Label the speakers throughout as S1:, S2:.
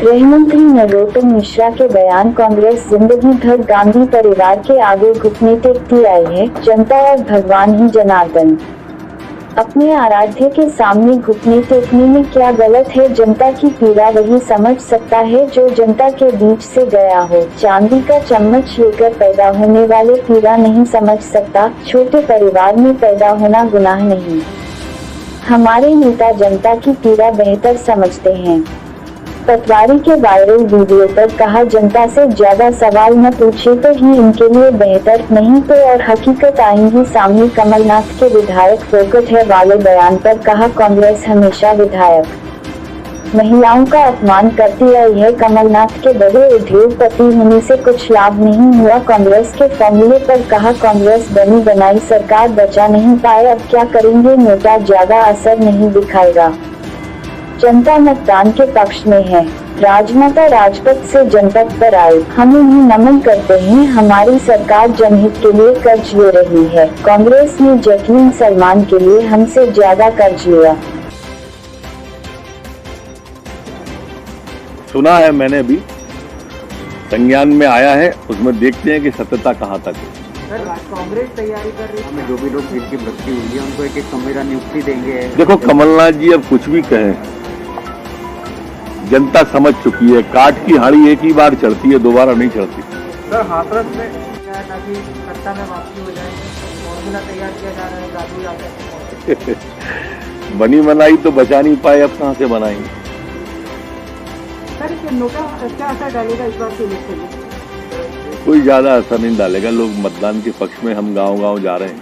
S1: गृहमंत्री नरोत्तम मिश्रा के बयान। कांग्रेस जिंदगी भर गांधी परिवार के आगे घुटने टेकती आई है। जनता और भगवान ही जनार्दन। अपने आराध्य के सामने घुटने टेकने में क्या गलत है। जनता की पीड़ा वही समझ सकता है जो जनता के बीच से गया हो। चांदी का चम्मच लेकर पैदा होने वाले पीड़ा नहीं समझ सकता। छोटे परिवार में पैदा होना गुनाह नहीं। हमारे नेता जनता की पीड़ा बेहतर समझते हैं। पटवारी के वायरल वीडियो पर कहा, जनता से ज्यादा सवाल न पूछे तो ही इनके लिए बेहतर, नहीं तो और हकीकत आएंगी सामने। कमलनाथ के विधायक फोकट है वाले बयान पर कहा, कांग्रेस हमेशा विधायक महिलाओं का अपमान करती आई है। कमलनाथ के बड़े उद्योगपति होने से कुछ लाभ नहीं हुआ। कांग्रेस के फॉर्मूले पर कहा, कांग्रेस बनी बनाई सरकार बचा नहीं पाए, अब क्या करेंगे। नोटा ज्यादा असर नहीं दिखाएगा। जनता मतदान के पक्ष में है। राजमाता राजपथ से जनपद पर आए, हम उन्हें नमन करते हैं। हमारी सरकार जनहित के लिए कर्ज ले रही है। कांग्रेस ने जैकलीन सलमान के लिए हमसे ज्यादा कर्ज लिया।
S2: सुना है मैंने, अभी संज्ञान में आया है, उसमें देखते हैं कि सत्यता कहां तक है।
S3: सर, कांग्रेस तैयारी कर रही है, जो भी लोग जिनकी मृत्यु हुई है उनको एक संविधान नियुक्ति देंगे।
S2: देखो, कमलनाथ जी अब कुछ भी कहें, जनता समझ चुकी है। काट की हाड़ी एक ही बार चढ़ती है, दोबारा नहीं चढ़ती।
S3: सर, हाथरस में ताकि सत्ता में वापसी हो जाए, फॉर्मूला तैयार किया जा रहा है। राजू यादव
S2: बनी बनाई तो बचा नहीं पाए, अब कहां से बनाएंगे।
S3: सर, इससे नोटा क्या असर डालेगा इस बार के इलेक्शन में?
S2: कोई ज्यादा असर नहीं डालेगा। लोग मतदान के पक्ष में, हम गांव-गांव जा रहे हैं।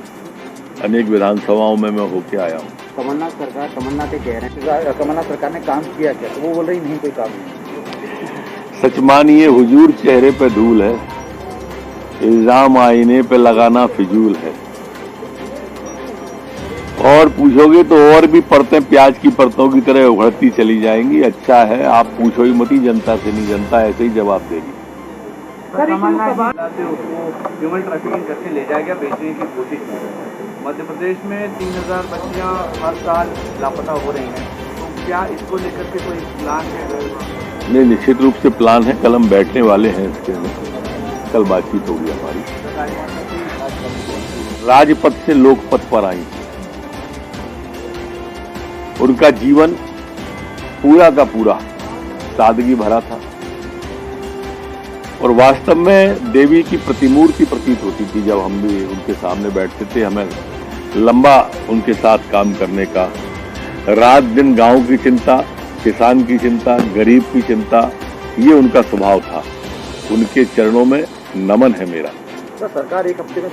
S2: अनेक विधानसभाओं में मैं होके आया हूँ।
S3: कमलनाथ ये कह रहे हैं कमलनाथ सरकार ने काम किया क्या, तो वो बोल रही नहीं कोई काम नहीं।
S2: सच मानिए, हुजूर चेहरे पे धूल है, इल्जाम आईने पे लगाना फिजूल है। और पूछोगे तो और भी परतें प्याज की परतों की तरह उभरती चली जाएंगी। अच्छा है, आप पूछो ही मती, जनता से नहीं, जनता ऐसे ही जवाब देगी।
S4: ह्यूमन ट्रैफिकिंग करके ले जाया गया, बेचने की कोशिश की। मध्य प्रदेश में 3000 बच्चियां हर साल लापता हो रही हैं, तो क्या इसको लेकर के कोई प्लान है?
S2: नहीं, निश्चित रूप से प्लान है। कल हम बैठने वाले हैं इसके लिए। कल बातचीत होगी हमारी। राजपथ से लोकपथ पर आई, उनका जीवन पूरा का पूरा सादगी भरा था और वास्तव में देवी की प्रतिमूर्ति प्रतीत होती थी। जब हम भी उनके सामने बैठते थे, हमें लंबा उनके साथ काम करने का, रात दिन गांव की चिंता, किसान की चिंता, गरीब की चिंता, ये उनका स्वभाव था। उनके चरणों में नमन है मेरा।
S3: तो सरकार एक हफ्ते में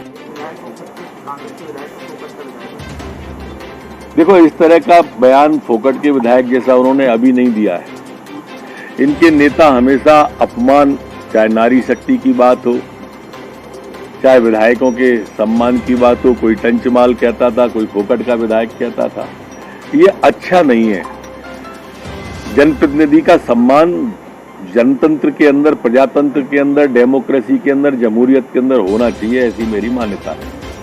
S2: देखो, इस तरह का बयान फोकट के विधायक जैसा उन्होंने अभी नहीं दिया है। इनके नेता हमेशा अपमान, चाहे नारी शक्ति की बात हो, चाहे विधायकों के सम्मान की बात हो, कोई टंचमाल कहता था, कोई फोकट का विधायक कहता था। ये अच्छा नहीं है। जनप्रतिनिधि का सम्मान जनतंत्र के अंदर, प्रजातंत्र के अंदर, डेमोक्रेसी के अंदर, जमहूरियत के अंदर होना चाहिए, ऐसी मेरी मान्यता है।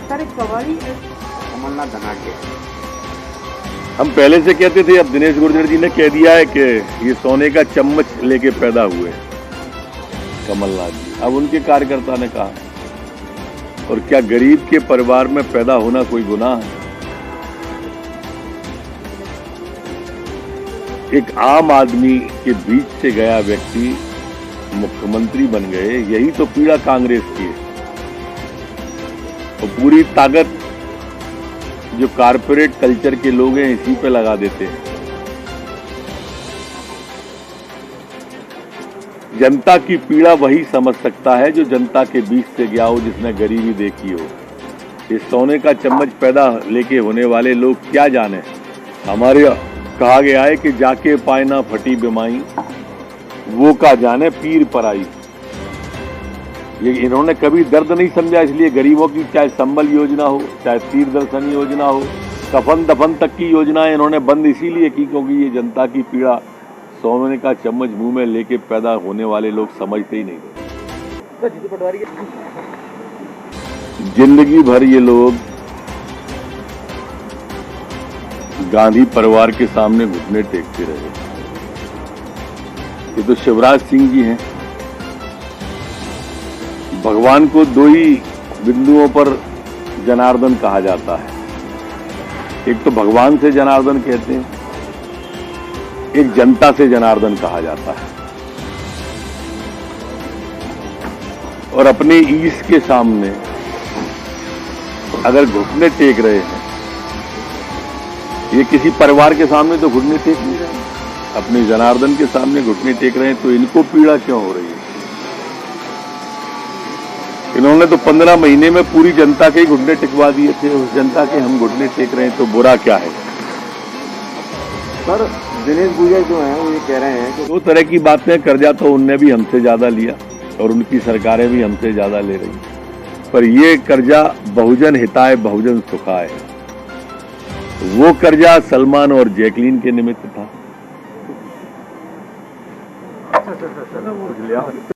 S3: सर, एक सवाल ही है, कमलनाथ धनाढ्य,
S2: हम पहले से कहते थे, अब दिनेश गुर्जर जी ने कह दिया है कि ये सोने का चम्मच लेके पैदा हुए कमलनाथ जी। अब उनके कार्यकर्ता ने कहा। और क्या गरीब के परिवार में पैदा होना कोई गुनाह है? एक आम आदमी के बीच से गया व्यक्ति मुख्यमंत्री बन गए, यही तो पीड़ा कांग्रेस की है। और पूरी ताकत जो कारपोरेट कल्चर के लोग हैं इसी पे लगा देते हैं। जनता की पीड़ा वही समझ सकता है जो जनता के बीच से गया हो, जिसने गरीबी देखी हो। इस सोने का चम्मच पैदा लेके होने वाले लोग क्या जाने। हमारे कहा गया है कि जाके पाए ना फटी बिमाई, वो का जाने पीर पर आई। ये इन्होंने कभी दर्द नहीं समझा, इसलिए गरीबों की चाहे संबल योजना हो, चाहे तीर दर्शन योजना हो, कफन दफन तक की योजनाएं इन्होंने बंद इसीलिए की क्योंकि ये जनता की पीड़ा सोने का चम्मच मुंह में लेके पैदा होने वाले लोग समझते ही नहीं। जिंदगी भर ये लोग गांधी परिवार के सामने घुटने टेकते रहे। ये तो शिवराज सिंह जी हैं। भगवान को दो ही बिंदुओं पर जनार्दन कहा जाता है, एक तो भगवान से जनार्दन कहते हैं, एक जनता से जनार्दन कहा जाता है। और अपने ईश के सामने अगर घुटने टेक रहे हैं, ये किसी परिवार के सामने तो घुटने टेक नहीं रहे, अपने जनार्दन के सामने घुटने टेक रहे हैं, तो इनको पीड़ा क्यों हो रही है? इन्होंने तो 15 महीने में पूरी जनता के ही घुटने टिकवा दिए थे, उस जनता के हम घुटने टेक रहे हैं, तो बुरा क्या है?
S3: सर दिनेश गुजर जो हैं वो ये कह रहे हैं कि
S2: दो तरह की बातें, कर्जा तो उनने भी हमसे ज्यादा लिया और उनकी सरकारें भी हमसे ज्यादा ले रही, पर ये कर्जा बहुजन हिताय बहुजन सुखाय, वो कर्जा सलमान और जैकलीन के निमित्त था।